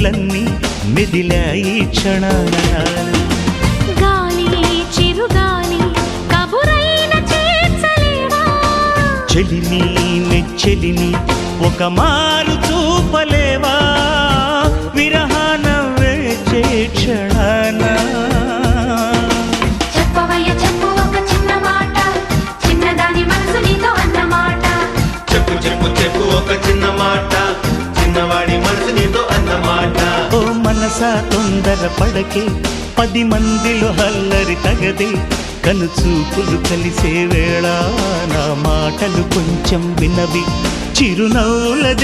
ఊహలన్నీ మెదిలాయి క్షణాల గాలి చిరుగాలి కబురైన చేర్చలేవా చెలిని నెచ్చెలిని ఒక మారు చూపలేవా విరహాన వేచే క్షణాన చెప్పవయ్య చెప్పు ఒక చిన్న మాట చిన్నదాని మనసు నీతో అన్నమాట చెప్పు చెప్పు చెప్పు ఒక చిన్న మాట చిన్నవాడి మనసు నీతో అన్నమాట ఓ మనసా తొందర పడకే 10 మందిలో హల్లరి తగదే కనుచూపులు కలిసే వేళ నా మాటలు కొంచెం వినవి చిరునవ్వులదే